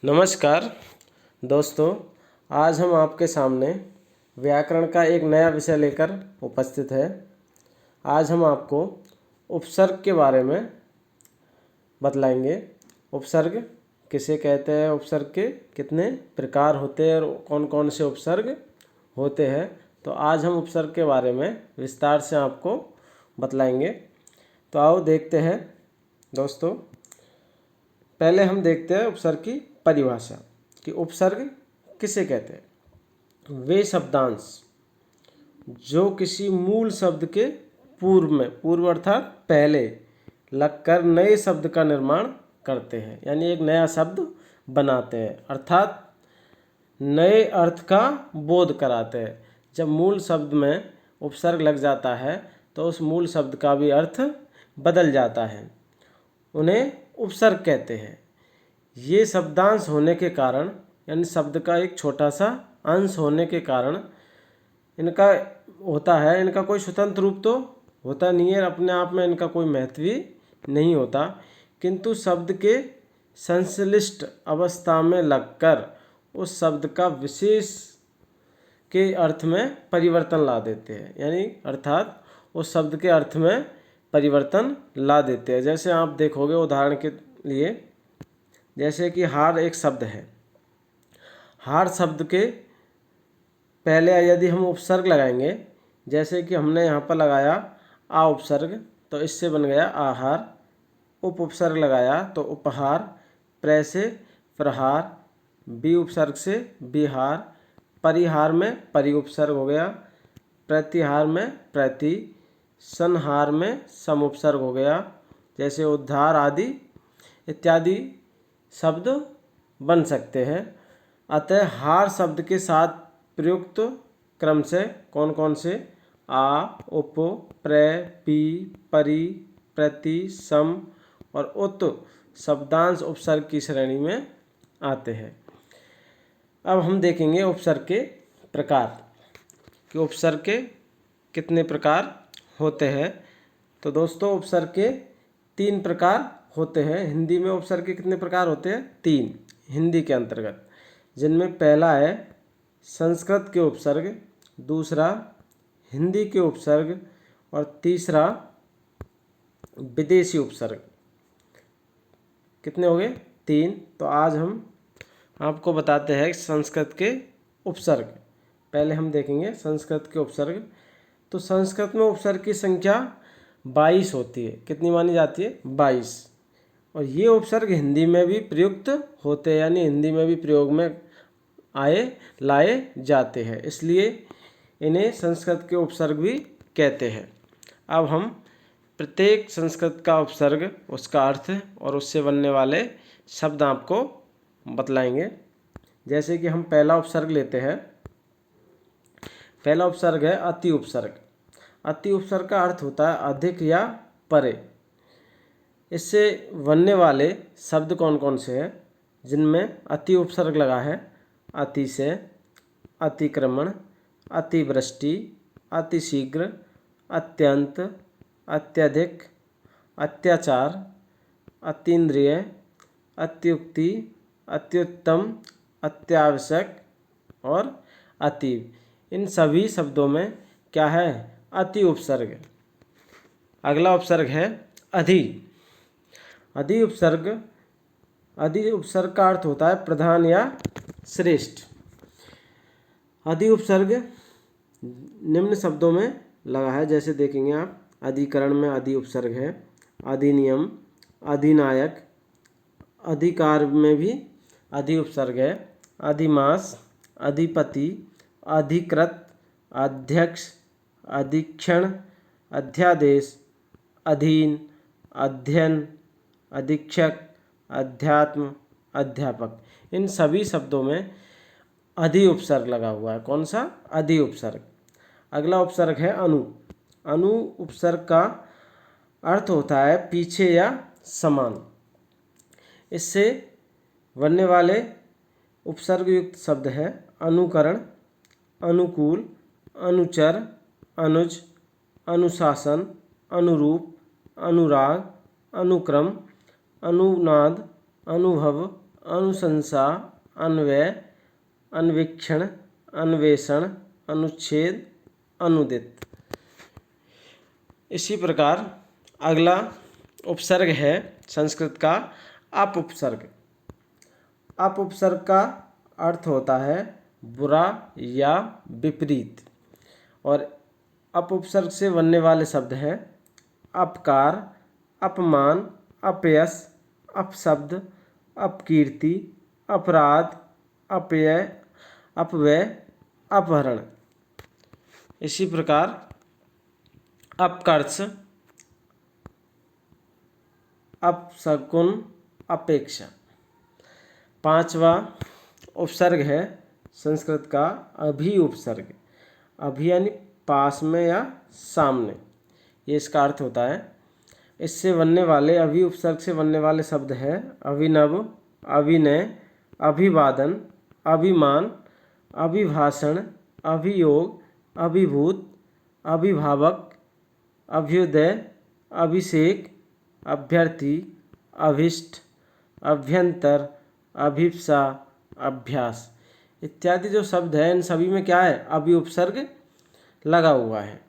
नमस्कार दोस्तों, आज हम आपके सामने व्याकरण का एक नया विषय लेकर उपस्थित है। आज हम आपको उपसर्ग के बारे में बतलाएंगे। उपसर्ग किसे कहते हैं, उपसर्ग के कितने प्रकार होते हैं और कौन कौन से उपसर्ग होते हैं। तो आज हम उपसर्ग के बारे में विस्तार से आपको बतलाएंगे। तो आओ देखते हैं दोस्तों। पहले हम देखते हैं उपसर्ग की परिभाषा कि उपसर्ग किसे कहते हैं। वे शब्दांश जो किसी मूल शब्द के पूर्व अर्थात पहले लगकर नए शब्द का निर्माण करते हैं, यानी एक नया शब्द बनाते हैं, अर्थात नए अर्थ का बोध कराते हैं। जब मूल शब्द में उपसर्ग लग जाता है तो उस मूल शब्द का भी अर्थ बदल जाता है, उन्हें उपसर्ग कहते हैं। ये शब्दांश होने के कारण, यानी शब्द का एक छोटा सा अंश होने के कारण इनका होता है, इनका कोई स्वतंत्र रूप तो होता नहीं है, अपने आप में इनका कोई महत्व ही नहीं होता, किंतु शब्द के संश्लिष्ट अवस्था में लगकर उस शब्द का विशेष के अर्थ में परिवर्तन ला देते हैं, यानी अर्थात उस शब्द के अर्थ में परिवर्तन ला देते हैं। जैसे आप देखोगे उदाहरण के लिए, जैसे कि हार एक शब्द है। हार शब्द के पहले यदि हम उपसर्ग लगाएंगे, जैसे कि हमने यहाँ पर लगाया आ उपसर्ग, तो इससे बन गया आहार। उप उपसर्ग लगाया तो उपहार। प्र से प्रहार, बी उपसर्ग से बिहार, परिहार में परि उपसर्ग हो गया, प्रतिहार में प्रति, संहार में सम उपसर्ग हो गया, जैसे उद्धार आदि इत्यादि शब्द बन सकते हैं। अतः हार शब्द के साथ प्रयुक्त क्रम से कौन कौन से आ, उप, प्र, पी, परि, प्रति, सम और उत शब्दांश उपसर्ग की श्रेणी में आते हैं। अब हम देखेंगे उपसर्ग के प्रकार कि उपसर्ग के कितने प्रकार होते हैं। तो दोस्तों, उपसर्ग के 3 प्रकार होते हैं। हिंदी में उपसर्ग के कितने प्रकार होते हैं? 3 हिंदी के अंतर्गत, जिनमें पहला है संस्कृत के उपसर्ग, दूसरा हिंदी के उपसर्ग और तीसरा विदेशी उपसर्ग। कितने हो गए? 3। तो आज हम आपको बताते हैं संस्कृत के उपसर्ग। पहले हम देखेंगे संस्कृत के उपसर्ग। तो संस्कृत में उपसर्ग की संख्या 22 होती है। कितनी मानी जाती है? 22। और ये उपसर्ग हिंदी में भी प्रयुक्त होते हैं, यानी हिंदी में भी प्रयोग में लाए जाते हैं, इसलिए इन्हें संस्कृत के उपसर्ग भी कहते हैं। अब हम प्रत्येक संस्कृत का उपसर्ग, उसका अर्थ और उससे बनने वाले शब्द आपको बतलाएंगे। जैसे कि हम पहला उपसर्ग लेते हैं। पहला उपसर्ग है अति उपसर्ग। अति उपसर्ग का अर्थ होता है अधिक या परे। इससे बनने वाले शब्द कौन कौन से हैं, जिनमें अति उपसर्ग लगा है? अतिशय, अतिक्रमण, अतिवृष्टि, अतिशीघ्र, अत्यंत, अत्यधिक, अत्याचार, अतीन्द्रिय, अत्युक्ति, अत्युत्तम, अत्यावश्यक और अतीव। इन सभी शब्दों में क्या है? अति उपसर्ग। अगला उपसर्ग है अधि। अधि उपसर्ग का अर्थ होता है प्रधान या श्रेष्ठ। अधि उपसर्ग निम्न शब्दों में लगा है, जैसे देखेंगे आप, अधिकरण में अधि उपसर्ग है, अधिनियम, अधिनायक, अधिकार में भी अधि उपसर्ग है, अधिमास, अधिपति, अधिकृत, अध्यक्ष, अधीक्षण, अध्यादेश, अधीन, अध्ययन, अधीक्षक, अध्यात्म, अध्यापक। इन सभी शब्दों में अधि उपसर्ग लगा हुआ है। कौन सा? अधि उपसर्ग। अगला उपसर्ग है अनु। अनु उपसर्ग का अर्थ होता है पीछे या समान। इससे बनने वाले उपसर्ग युक्त शब्द है अनुकरण, अनुकूल, अनुचर, अनुज, अनुशासन, अनुरूप, अनुराग, अनुक्रम, अनुनाद, अनुभव, अनुशंसा, अन्वय, अन्वीक्षण, अन्वेषण, अनुच्छेद, अनुदित। इसी प्रकार अगला उपसर्ग है संस्कृत का अपउपसर्ग। अपउपसर्ग का अर्थ होता है बुरा या विपरीत, और अपउपसर्ग से बनने वाले शब्द हैं अपकार, अपमान, अपयश, अपशब्द, अपकीर्ति, अपराध, अपव्यय, अपव्यय, अपहरण। इसी प्रकार अपकर्ष, अपशकुन, अपेक्षा। पांचवा उपसर्ग है संस्कृत का अभि उपसर्ग। अभि यानी पास में या सामने, ये इसका अर्थ होता है। इससे बनने वाले अभि उपसर्ग से बनने वाले शब्द हैं अभिनव, अभिनय, अभिवादन, अभिमान, अभिभाषण, अभियोग, अभिभूत, अभिभावक, अभ्युदय, अभिषेक, अभ्यर्थी, अभिष्ट, अभ्यंतर, अभिप्सा, अभ्यास इत्यादि जो शब्द हैं इन सभी में क्या है, अभि उपसर्ग लगा हुआ है।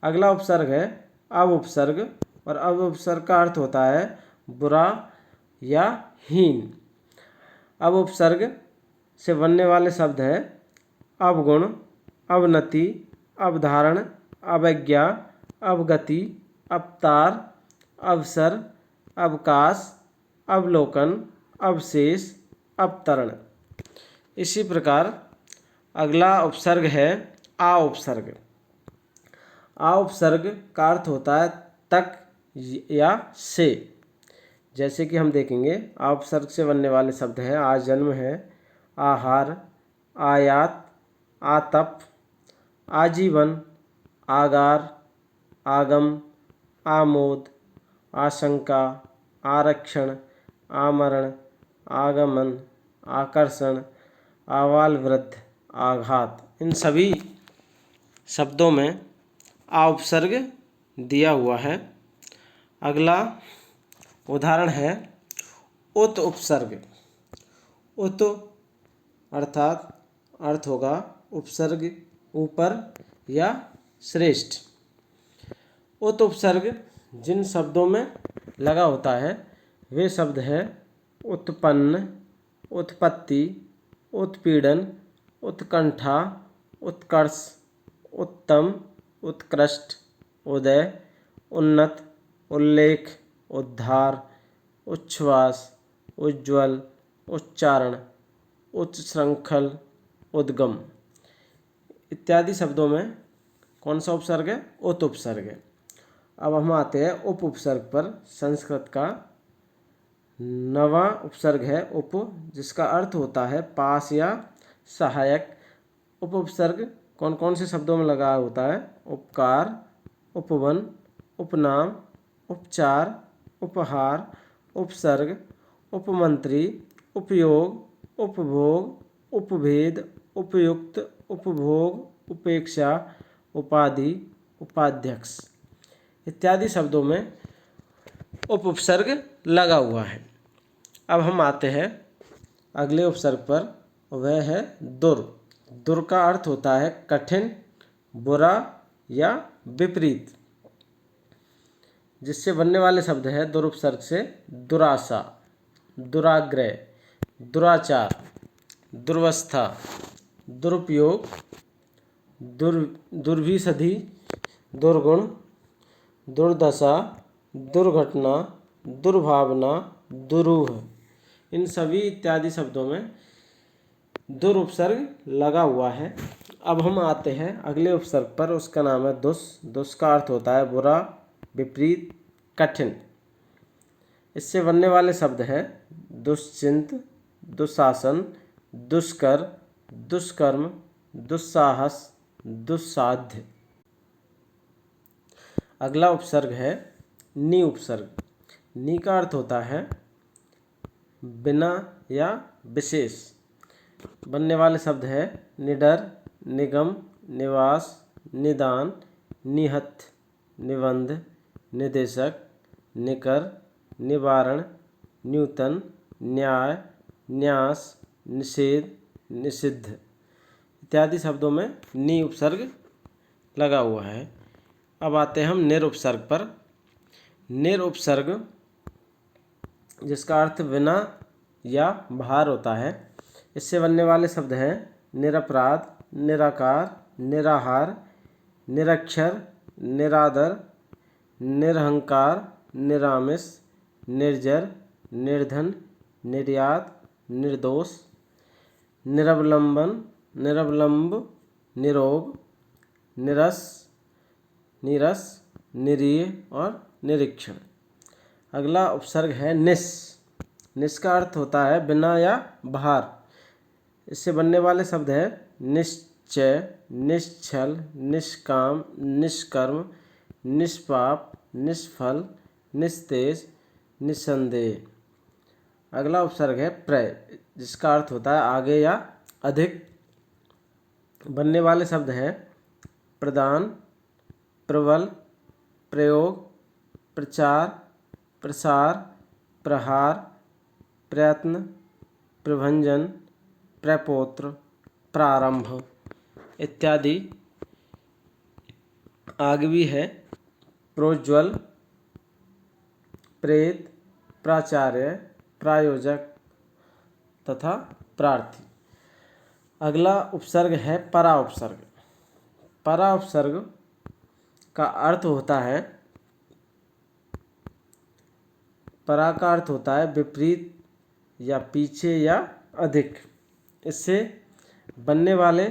अगला उपसर्ग है अव उपसर्ग, और अव उपसर्ग का अर्थ होता है बुरा या हीन। अव उपसर्ग से बनने वाले शब्द हैं अवगुण, अवनति, अवधारण, अवज्ञा, अवगति, अवतार, अवसर, अवकाश, अवलोकन, अवशेष, अवतरण। इसी प्रकार अगला उपसर्ग है आ उपसर्ग। आ उपसर्ग का अर्थ होता है तक या से। जैसे कि हम देखेंगे आ उपसर्ग से बनने वाले शब्द हैं आजन्म है, आहार, आयात, आतप, आजीवन, आगार, आगम, आमोद, आशंका, आरक्षण, आमरण, आगमन, आकर्षण, आवाल वृद्ध, आघात। इन सभी शब्दों में आ उपसर्ग दिया हुआ है। अगला उदाहरण है उत उपसर्ग। उत अर्थात अर्थ होगा उपसर्ग, ऊपर या श्रेष्ठ। उत उपसर्ग जिन शब्दों में लगा होता है वे शब्द हैं उत्पन्न, उत्पत्ति, उत्पीड़न, उत्कंठा, उत्कर्ष, उत्तम, उत्कृष्ट, उदय, उन्नत, उल्लेख, उद्धार, उच्छ्वास, उज्ज्वल, उच्चारण, उच्च श्रृंखल, उद्गम इत्यादि शब्दों में कौन सा उपसर्ग है, उत उपसर्ग है। अब हम आते हैं उप उपसर्ग पर। संस्कृत का नवा उपसर्ग है उप, जिसका अर्थ होता है पास या सहायक। उप उपसर्ग कौन कौन से शब्दों में लगा होता है, उपकार, उपवन, उपनाम, उपचार, उपहार, उपसर्ग, उपमंत्री, उपयोग, उपभोग, उपभेद, उपयुक्त, उपभोग, उपेक्षा, उपाधि, उपाध्यक्ष इत्यादि शब्दों में उप उपसर्ग लगा हुआ है। अब हम आते हैं अगले उपसर्ग पर, वह है दुर। दुर का अर्थ होता है कठिन, बुरा या विपरीत। जिससे बनने वाले शब्द है दुर उपसर्ग से दुराशा, दुराग्रह, दुराचार, दुर्वस्था, दुरुपयोग, दुर्भिसंधि, दुर्गुण, दुर्दशा, दुर्घटना, दुर्भावना, दुरूह। इन सभी इत्यादि शब्दों में दुर उपसर्ग लगा हुआ है। अब हम आते हैं अगले उपसर्ग पर, उसका नाम है दुस। दुस का अर्थ होता है बुरा, विपरीत, कठिन। इससे बनने वाले शब्द हैं दुश्चिंत, दुशासन, दुष्कर, दुष्कर्म, दुस्साहस, दुस्साध्य। अगला उपसर्ग है नि उपसर्ग। नि का अर्थ होता है बिना या विशेष। बनने वाले शब्द है निडर, निगम, निवास, निदान, निहत, निबंध, निदेशक, निकर, निवारण, न्यूतन, न्याय, न्यास, निषेध, निषिद्ध इत्यादि शब्दों में नि उपसर्ग लगा हुआ है। अब आते हैं हम निरुपसर्ग पर। निरुपसर्ग जिसका अर्थ बिना या बाहर होता है, इससे बनने वाले शब्द हैं निरपराध, निराकार, निराहार, निरक्षर, निरादर, निरहंकार, निरामिष, निर्जर, निर्धन, निर्यात, निर्दोष, निरवलंबन, निरवलंब, निरोग, निरस, नीरस, निरीह और निरीक्षण। अगला उपसर्ग है निस। निस का अर्थ होता है बिना या बाहर। इससे बनने वाले शब्द है निश्चय, निश्चल, निष्काम, निष्कर्म, निष्पाप, निष्फल, निस्तेज, निस्संदेह। अगला उपसर्ग है प्रय, जिसका अर्थ होता है आगे या अधिक। बनने वाले शब्द हैं प्रदान, प्रबल, प्रयोग, प्रचार, प्रसार, प्रहार, प्रयत्न, प्रभंजन, प्रपौत्र, प्रारंभ इत्यादि। आगे भी है प्रोज्वल, प्रेत, प्राचार्य, प्रायोजक तथा प्रार्थी। अगला उपसर्ग है परा उपसर्ग। परा उपसर्ग का अर्थ होता है, परा का अर्थ होता है विपरीत या पीछे या अधिक। इससे बनने वाले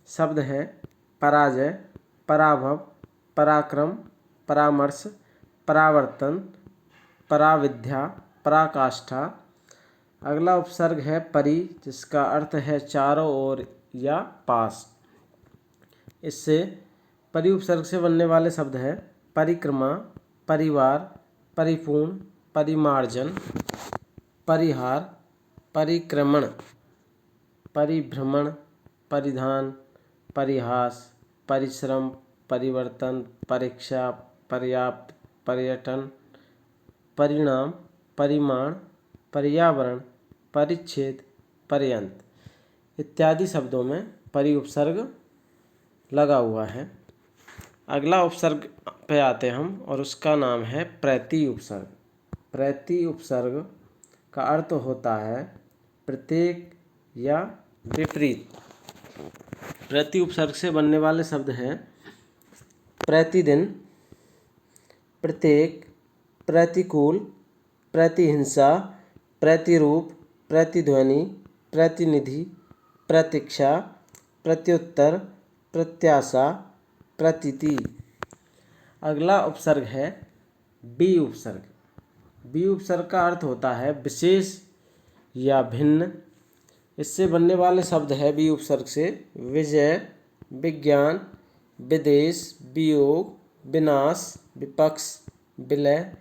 शब्द हैं पराजय, पराभव, पराक्रम, परामर्श, परावर्तन, पराविद्या, पराकाष्ठा। अगला उपसर्ग है परि, जिसका अर्थ है चारों ओर या पास। इससे परि उपसर्ग से बनने वाले शब्द हैं परिक्रमा, परिवार, परिपूर्ण, परिमार्जन, परिहार, परिक्रमण, परिभ्रमण, परिधान, परिहास, परिश्रम, परिवर्तन, परीक्षा, पर्याप्त, पर्यटन, परिणाम, परिमाण, पर्यावरण, परिच्छेद, पर्यंत इत्यादि शब्दों में परि उपसर्ग लगा हुआ है। अगला उपसर्ग पे आते हम और उसका नाम है प्रति उपसर्ग। प्रति उपसर्ग का अर्थ होता है प्रत्येक या विपरीत। प्रति उपसर्ग से बनने वाले शब्द हैं प्रतिदिन, प्रत्येक, प्रतिकूल, प्रतिहिंसा, प्रतिरूप, प्रतिध्वनि, प्रतिनिधि, प्रतीक्षा, प्रत्युत्तर, प्रत्याशा, प्रतीति। अगला उपसर्ग है बी उपसर्ग। बी उपसर्ग का अर्थ होता है विशेष या भिन्न। इससे बनने वाले शब्द है बी उपसर्ग से विजय, विज्ञान, विदेश, वियोग, विनाश, विपक्ष, विलय,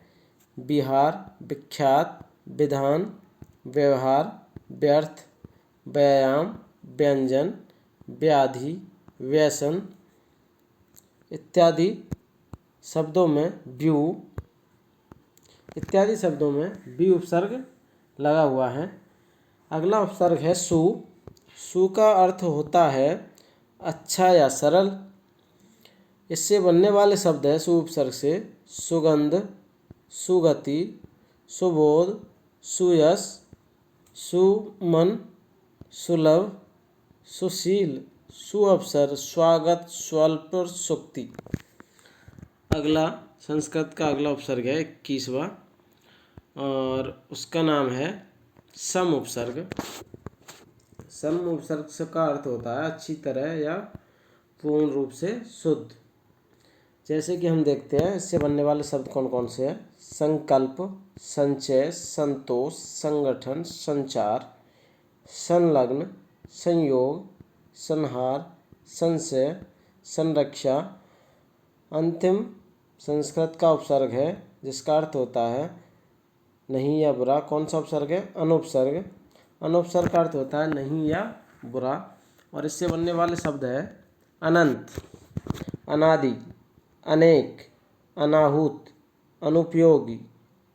विहार, विख्यात, विधान, व्यवहार, व्यर्थ, व्यायाम, व्यंजन, व्याधि, व्यसन इत्यादि शब्दों में व्यू इत्यादि शब्दों में बी उपसर्ग लगा हुआ है। अगला उपसर्ग है सु। सु का अर्थ होता है अच्छा या सरल। इससे बनने वाले शब्द है सु उपसर्ग से सुगंध, सुगति, सुबोध, सुयश, सुमन, सुलभ, सुशील, सुअवसर, स्वागत, स्वल्प, सुक्ति। अगला संस्कृत का अगला उपसर्ग है 21वां और उसका नाम है सम उपसर्ग। सम उपसर्ग का अर्थ होता है अच्छी तरह या पूर्ण रूप से शुद्ध। जैसे कि हम देखते हैं इससे बनने वाले शब्द कौन कौन से हैं संकल्प, संचय, संतोष, संगठन, संचार, संलग्न, संयोग, संहार, संशय, संरक्षा। अंतिम संस्कृत का उपसर्ग है जिसका अर्थ होता है नहीं या बुरा। कौन सा उपसर्ग है अनुपसर्ग। अनुपसर्ग का अर्थ होता है नहीं या बुरा और इससे बनने वाले शब्द है अनंत, अनादि, अनेक, अनाहूत, अनुपयोगी,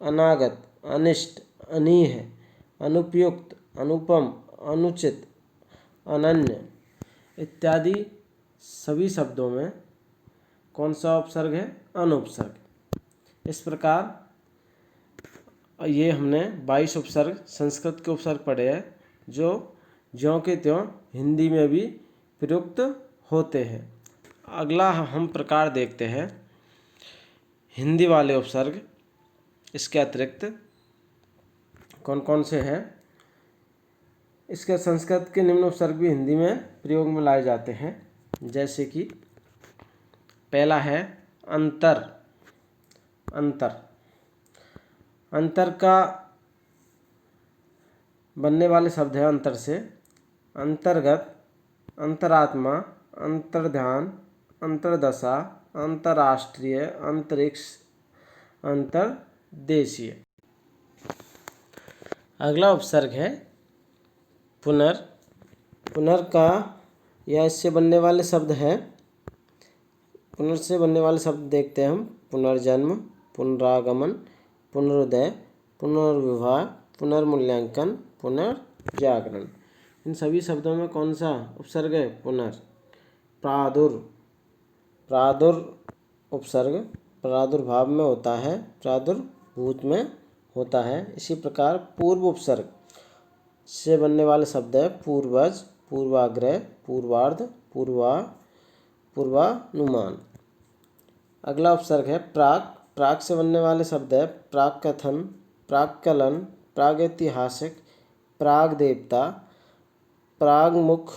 अनागत, अनिष्ट, अनीह, अनुपयुक्त, अनुपम, अनुचित, अनन्य इत्यादि सभी शब्दों में कौन सा उपसर्ग है? अनुपसर्ग। इस प्रकार ये हमने 22 उपसर्ग संस्कृत के उपसर्ग पढ़े हैं जो ज्यों के त्यों हिंदी में भी प्रयुक्त होते हैं। अगला हम प्रकार देखते हैं हिंदी वाले उपसर्ग। इसके अतिरिक्त कौन कौन से हैं? इसके संस्कृत के निम्न उपसर्ग भी हिंदी में प्रयोग में लाए जाते हैं, जैसे कि पहला है अंतर। अंतर अंतर का बनने वाले शब्द है अंतर से अंतर्गत, अंतरात्मा, अंतर्ध्यान, अंतर्दशा, अंतर्राष्ट्रीय, अंतरिक्ष, अंतर्देशीय। अगला उपसर्ग है पुनर। पुनर का या इससे बनने वाले शब्द है, पुनर से बनने वाले शब्द देखते हैं हम। पुनर्जन्म, पुनरागमन, पुनरुदय, पुनर्विवाह, पुनर्मूल्यांकन, पुनर्जागरण। इन सभी शब्दों में कौन सा उपसर्ग है? पुनर। प्रादुर उपसर्ग प्रादुर्भाव में होता है, प्रादुर्भूत में होता है। इसी प्रकार पूर्व उपसर्ग से बनने वाले शब्द है पूर्वज, पूर्वाग्रह, पूर्वार्ध, पूर्वानुमान। अगला उपसर्ग है प्राक। प्राक से बनने वाले शब्द है प्राक कथन, प्राक्कलन, प्रागैतिहासिक, प्राग देवता, प्रागमुख,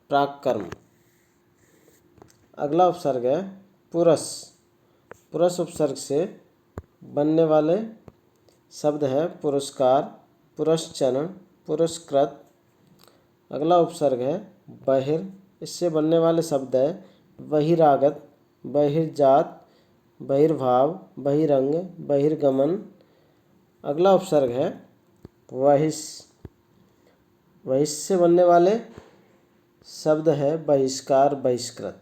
प्राक्कर्म। अगला उपसर्ग है पुरस। पुरस उपसर्ग से बनने वाले शब्द है पुरस्कार, पुरस्चरण, पुरस्कृत। अगला उपसर्ग है बहिर। इससे बनने वाले शब्द है बहिरागत, बहिर्जात, बहिर्भाव, बहिरंग, बहिर्गमन। अगला उपसर्ग है वहिष। वहिष से बनने वाले शब्द है बहिष्कार, बहिष्कृत।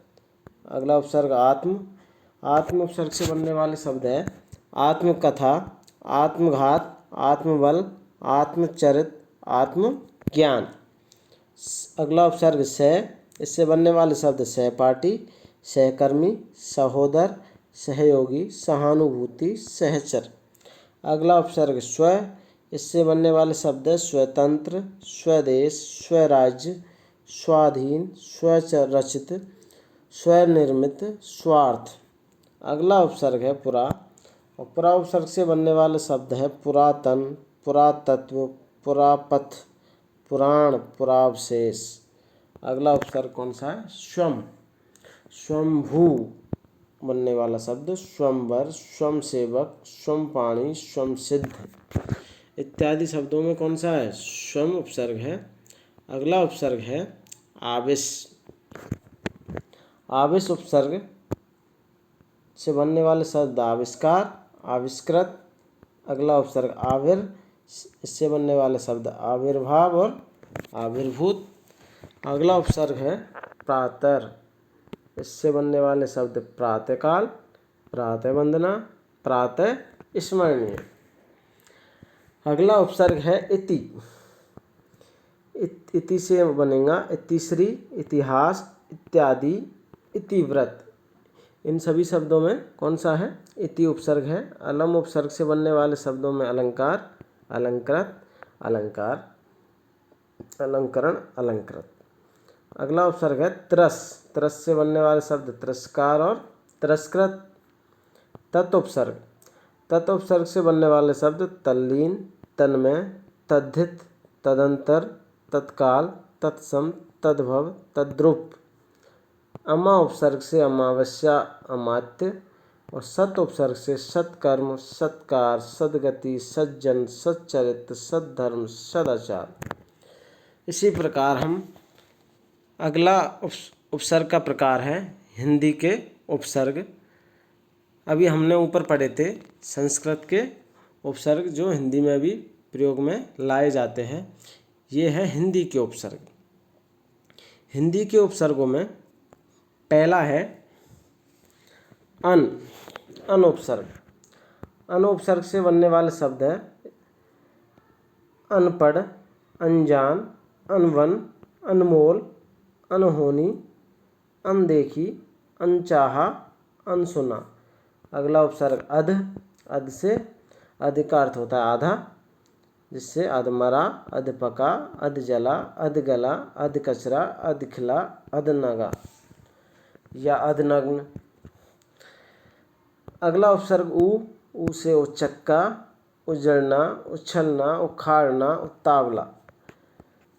अगला उपसर्ग आत्म। आत्म उपसर्ग से बनने वाले शब्द है आत्मकथा, आत्मघात, आत्मबल, आत्मचरित, आत्मज्ञान। अगला उपसर्ग सह। इससे बनने वाले शब्द सहपाठी, सहकर्मी, सहोदर, सहयोगी, सहानुभूति, सहचर। अगला उपसर्ग स्व। इससे बनने वाले शब्द है स्वतंत्र, स्वदेश, स्वराज्य, स्वाधीन, स्वरचित, स्वनिर्मित, स्वार्थ। अगला उपसर्ग है पुरा। और पुरा उपसर्ग से बनने वाले शब्द है पुरातन, पुरातत्व, पुरापथ, पुराण, पुरावशेष। अगला उपसर्ग कौन सा है? स्वम। स्वंभू बनने वाला शब्द स्वयंवर, स्वयंसेवक, स्वयंपाणी, स्वयंसिद्ध इत्यादि शब्दों में कौन सा है? स्वम उपसर्ग है। अगला उपसर्ग है आविश। आविश उपसर्ग से बनने वाले शब्द आविष्कार, आविष्कृत। अगला उपसर्ग आविर। इससे बनने वाले शब्द आविर्भाव और आविर्भूत। अगला उपसर्ग है प्रातर। इससे बनने वाले शब्द प्रातःकाल, प्रातः वंदना, प्रातः स्मरणीय। अगला उपसर्ग है इति। इति से बनेगा इतिश्री, इतिहास, इत्यादि, इतिव्रत। इन सभी शब्दों में कौन सा है? इति उपसर्ग है। अलम उपसर्ग से बनने वाले शब्दों में अलंकार, अलंकृत, अलंकार, अलंकरण, अलंकृत। अगला उपसर्ग है त्रस। त्रस से बनने वाले शब्द तिरस्कार और तिरस्कृत। तत् उपसर्ग। तत् उपसर्ग से बनने वाले शब्द तल्लीन, तन्मय, तद्धित, तदंतर, तत्काल, तत्सम, तद्भव, तद्रूप। अमा उपसर्ग से अमावस्या, अमात्य। और सत उपसर्ग से सत्कर्म, सत्कार, सद्गति, सज्जन, सच्चरित्र, सद्धर्म, सदाचार। इसी प्रकार हम अगला उपसर्ग का प्रकार है हिंदी के उपसर्ग। अभी हमने ऊपर पढ़े थे संस्कृत के उपसर्ग जो हिंदी में भी प्रयोग में लाए जाते हैं। ये है हिंदी के उपसर्ग। हिंदी के उपसर्गों में पहला है अन। अन उपसर्ग। अन उपसर्ग से बनने वाले शब्द है अनपढ़, अनजान, अनवन, अनमोल, अनहोनी, अनदेखी, अनचाहा, अनसुना। अगला उपसर्ग अध। अध से अध का अर्थ होता है आधा, जिससे अध मरा, अध पका, अध जला, अध गला, अध कचरा, अध खिला, अध नगा या अध नग्न। अगला उपसर्ग ऊ। ऊ से उचक्का, उजड़ना, उछलना, उखाड़ना, उतावला।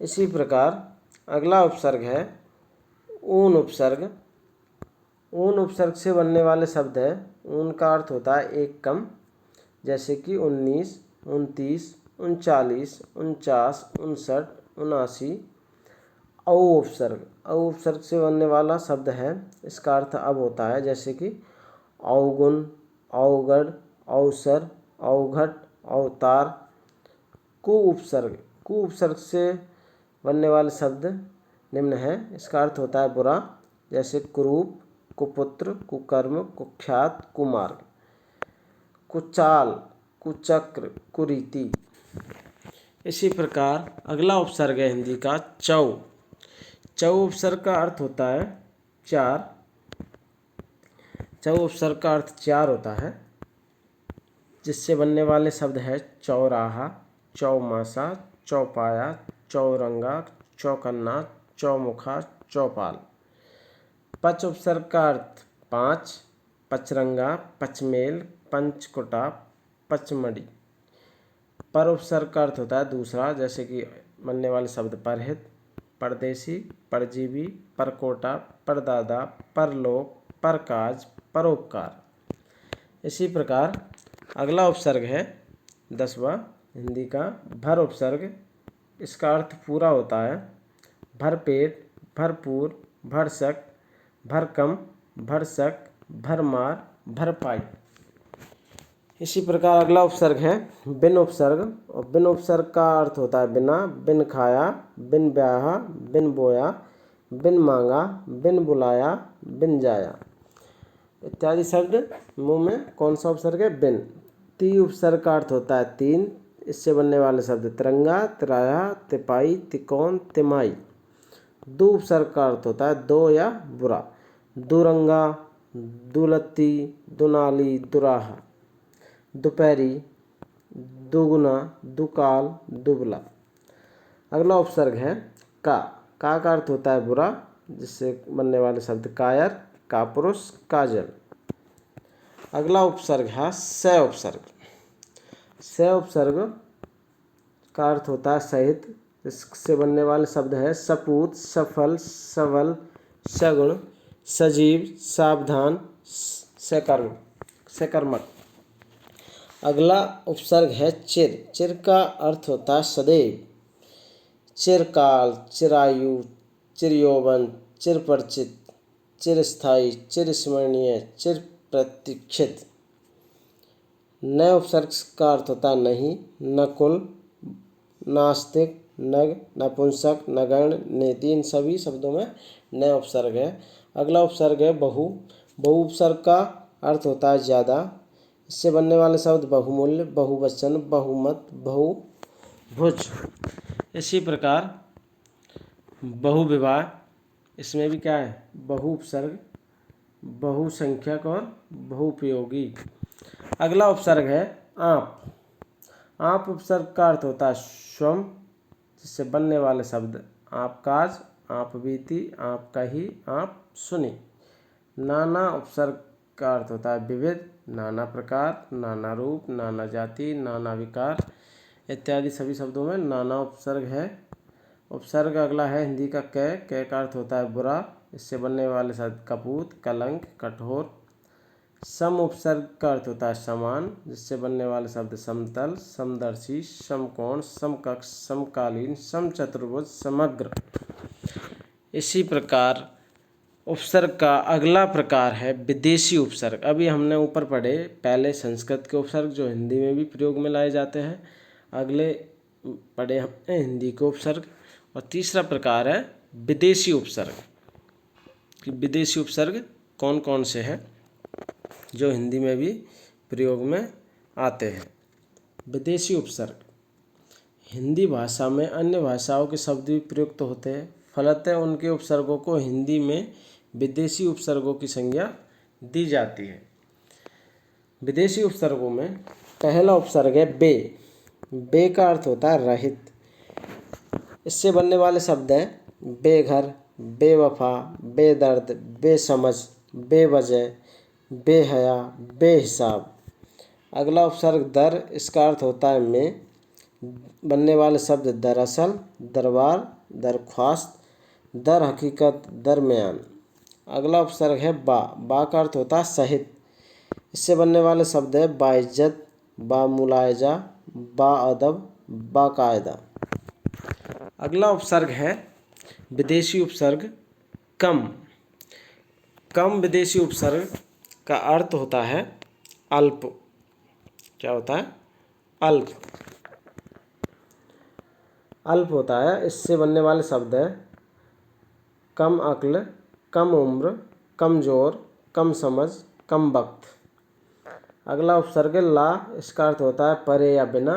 इसी प्रकार अगला उपसर्ग है ऊन उपसर्ग। ऊन उपसर्ग से बनने वाले शब्द है। ऊन का अर्थ होता है एक कम, जैसे कि 19, 29, 39, 49, 59, 79। औ उपसर्ग। औ उपसर्ग से बनने वाला शब्द है, इसका अर्थ अब होता है, जैसे कि अवगुण, अवगढ़, अवसर, अवघट, अवतार। कु उपसर्ग। कु उपसर्ग से बनने वाले शब्द निम्न है, इसका अर्थ होता है बुरा, जैसे कुरूप, कुपुत्र, कुकर्म, कुख्यात, कुमार्ग। कुचाल, कुचक्र, कुरीति। इसी प्रकार अगला उपसर्ग है हिंदी का चौ। चौ उपसर्ग का अर्थ होता है चार। चौ उपसर्ग का अर्थ चार होता है, जिससे बनने वाले शब्द है चौराहा, चौमासा, चौपाया, चौरंगा, चौकन्ना, चौमुखा, चौपाल। पच उपसर्ग का अर्थ पाँच, पचरंगा, पचमेल, पंचकुटा, पचमढ़ी। पर उपसर्ग का अर्थ होता है दूसरा, जैसे कि बनने वाले शब्द परहित, परदेसी, परजीवी, परकोटा, परदादा, परलोक, परकाज, परोपकार। इसी प्रकार अगला उपसर्ग है 10वां हिंदी का भर उपसर्ग। इसका अर्थ पूरा होता है। भरपेट, भरपूर, भरसक, भरकम, भरसक, भरमार, भरपाई। इसी प्रकार अगला उपसर्ग है बिन उपसर्ग। और बिन उपसर्ग का अर्थ होता है बिना, बिन खाया, बिन ब्याहा, बिन बोया, बिन मांगा, बिन बुलाया, बिन जाया इत्यादि शब्द मुंह में कौन सा उपसर्ग है? बिन। ती उपसर्ग का अर्थ होता है तीन। इससे बनने वाले शब्द तिरंगा, तिराया, तिपाई, तिकोन, तिमाई। दो उपसर्ग का अर्थ होता है दो या बुरा। दुरंगा, दुलत्ती, दुनाली, दुराहा। दोपहरी, दुगुना, दुकाल, दुबला। अगला उपसर्ग है का। का अर्थ होता है बुरा, जिससे बनने वाले शब्द कायर, कापुरुष, काजल। अगला उपसर्ग है स उपसर्ग। स उपसर्ग का अर्थ होता है सहित। इससे बनने वाले शब्द है सपूत, सफल, सबल, सगुण, सजीव, सावधान, सकर्मक। अगला उपसर्ग है चिर। चिर का अर्थ होता है सदैव, चिरकाल, चिरायु, चिरयौवन, चिरपरिचित, चिरस्थायी, चिरस्मरणीय, चिर प्रतीक्षित। न उपसर्ग का अर्थ होता है नहीं, नकुल, नास्तिक, नग, नपुंसक, नगण्य, नेति। इन सभी शब्दों में न उपसर्ग है। अगला उपसर्ग है बहु। बहु उपसर्ग का अर्थ होता है ज़्यादा। इससे बनने वाले शब्द बहुमूल्य, बहुवचन, बहुमत, बहुभुज। इसी प्रकार बहुविवाह, इसमें भी क्या है? बहु उपसर्ग, बहुसंख्यक और बहुउपयोगी। अगला उपसर्ग है आप। आप उपसर्ग का अर्थ होता है स्वम, जिससे बनने वाले शब्द आप काज, आप बीती, आप कही, आप सुनी। नाना उपसर्ग का अर्थ होता है विविध, नाना प्रकार, नाना रूप, नाना जाति, नाना विकार इत्यादि सभी शब्दों में नाना उपसर्ग है। उपसर्ग अगला है हिंदी का कै का अर्थ होता है बुरा। इससे बनने वाले शब्द कपूत, कलंक, कठोर। सम उपसर्ग का अर्थ होता है समान, जिससे बनने वाले शब्द समतल, समदर्शी, समकोण, समकक्ष, समकालीन, समचतुर्भुज, समग्र। इसी प्रकार उपसर्ग का अगला प्रकार है विदेशी उपसर्ग। अभी हमने ऊपर पढ़े पहले संस्कृत के उपसर्ग जो हिंदी में भी प्रयोग में लाए जाते हैं। अगले पढ़े हमने हिंदी के उपसर्ग। और तीसरा प्रकार है विदेशी उपसर्ग। कि विदेशी उपसर्ग कौन कौन से हैं जो हिंदी में भी प्रयोग में आते हैं। विदेशी उपसर्ग हिंदी भाषा में अन्य भाषाओं के शब्द भी प्रयुक्त होते हैं, फलतः उनके उपसर्गों को हिंदी में विदेशी उपसर्गों की संज्ञा दी जाती है। विदेशी उपसर्गों में पहला उपसर्ग है बे। बे का अर्थ होता है रहित। इससे बनने वाले शब्द हैं बेघर, बेवफा, बेदर्द, बेसमझ, बेवजह, बेहया, बेहिसाब। अगला उपसर्ग दर, इसका अर्थ होता है में। बनने वाले शब्द दरअसल, दरबार, दरख्वास्त, दर हकीकत, दरमियान। अगला उपसर्ग है बा। बा का अर्थ होता है सहित। इससे बनने वाले शब्द है बाइज्जत, बामुलायजा, बाअदब, बाकायदा। अगला उपसर्ग है विदेशी उपसर्ग कम। कम विदेशी उपसर्ग का अर्थ होता है अल्प। क्या होता है? अल्प। अल्प होता है। इससे बनने वाले शब्द है कम अक्ल, कम उम्र, कमजोर, कम समझ, कम वक्त। अगला उपसर्ग है ला। इसका अर्थ होता है परे या बिना।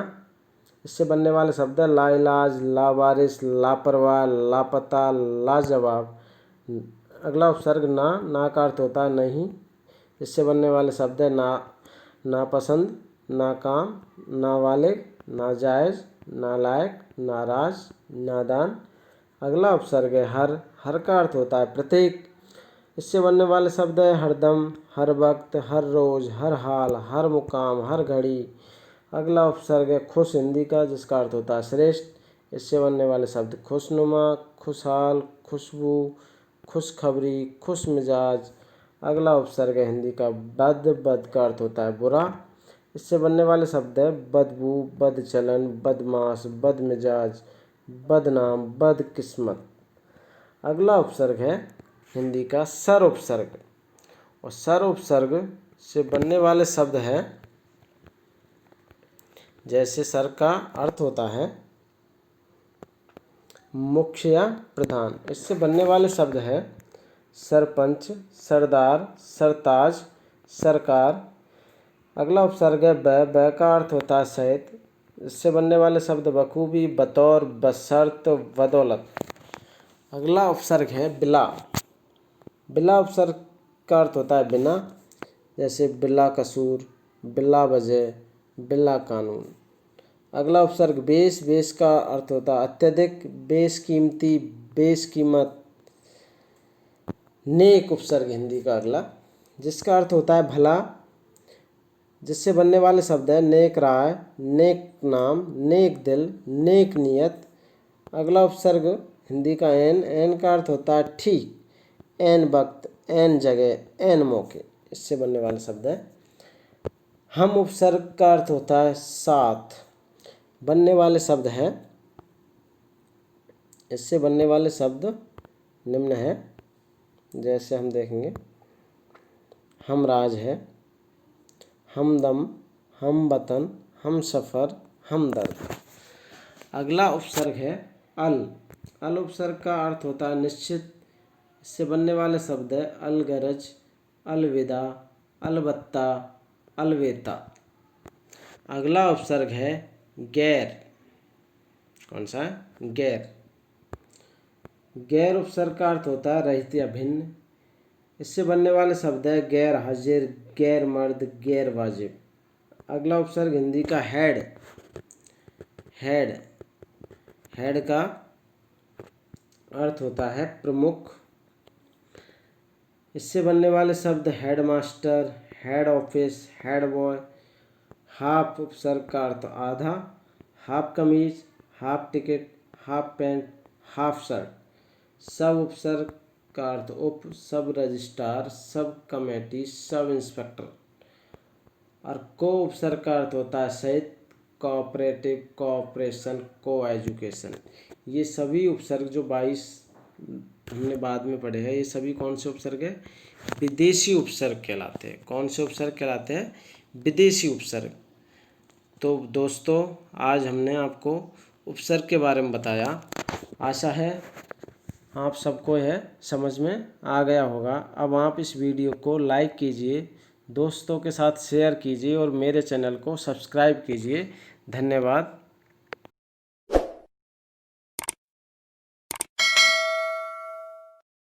इससे बनने वाले शब्द है लाइलाज, लावारिस, लापरवाह, लापता, लाजवाब। अगला उपसर्ग ना। ना का अर्थ होता है नहीं। इससे बनने वाले शब्द है नापसंद, नाकाम, नाबालिग, नाजायज़, नालायक, नाराज, नादान। अगला उपसर्ग है हर। हर का अर्थ होता है प्रत्येक। इससे बनने वाले शब्द है हरदम, हर वक्त, हर रोज़, हर हाल, हर मुकाम, हर घड़ी। अगला उपसर्ग है खुश, हिंदी का, जिसका अर्थ होता है श्रेष्ठ। इससे बनने वाले शब्द खुशनुमा, खुशहाल, खुशबू, खुशखबरी, खुश मिजाज। अगला उपसर्ग है हिंदी का बद। बद का अर्थ होता है बुरा। इससे बनने वाले शब्द है बदबू, बदचलन, बदमाश, बदमिजाज, बदनाम, बदकिस्मत। अगला उपसर्ग है हिंदी का सर उपसर्ग। और सर उपसर्ग से बनने वाले शब्द है जैसे सर का अर्थ होता है मुख्य या प्रधान। इससे बनने वाले शब्द है सरपंच, सरदार, सरताज, सरकार। अगला उपसर्ग है ब। का अर्थ होता है सहित। इससे बनने वाले शब्द बखूबी, बतौर, बशर्त, बदौलत। अगला उपसर्ग है बिला। बिला उपसर्ग का अर्थ होता है बिना, जैसे बिला कसूर, बिला वजह, बिला कानून। अगला उपसर्ग बेश। बेश का अर्थ होता है अत्यधिक, बेशकीमती, बेशकीमत। नेक उपसर्ग हिंदी का अगला, जिसका अर्थ होता है भला। जिससे बनने वाले शब्द है नेक राय, नेक नाम, नेक दिल, नेक नियत। अगला उपसर्ग हिंदी का एन। एन का अर्थ होता है ठीक, एन वक्त, एन जगह, एन मौके। इससे बनने वाले शब्द है हम। उपसर्ग का अर्थ होता है साथ। बनने वाले शब्द है, इससे बनने वाले शब्द निम्न है, जैसे हम देखेंगे हमराज है, हमदम, हम वतन, हम सफ़र, हमदर्द। अगला उपसर्ग है अल। अल उपसर्ग का अर्थ होता है निश्चित। इससे बनने वाले शब्द है अलगरज, अलविदा, अलबत्ता, अलवेता। अगला उपसर्ग है गैर। कौन सा? गैर। गैर उपसर्ग का अर्थ होता है रहित या भिन्न। इससे बनने वाले शब्द है गैर हाजिर, गैर मर्द, गैर वाजिब। अगला उपसर्ग हिंदी का हेड। हेड। हेड का अर्थ होता है प्रमुख। इससे बनने वाले शब्द head master, head office, head boy. Half उपसर्ग का अर्थ आधा, हाफ कमीज, half ticket, half pant, half shirt. सब उपसर्ग का अर्थ उप, सब registrar, sub committee, sub inspector. और को उपसर्ग का अर्थ होता है सहित, कोऑपरेटिव, कोऑपरेशन, को एजुकेशन। ये सभी उपसर्ग जो 22 हमने बाद में पढ़े हैं, ये सभी कौन से उपसर्ग है? विदेशी उपसर्ग कहलाते हैं। कौन से उपसर्ग कहलाते हैं? विदेशी उपसर्ग। तो दोस्तों, आज हमने आपको उपसर्ग के बारे में बताया। आशा है आप सबको यह समझ में आ गया होगा। अब आप इस वीडियो को लाइक कीजिए, दोस्तों के साथ शेयर कीजिए और मेरे चैनल को सब्सक्राइब कीजिए। धन्यवाद।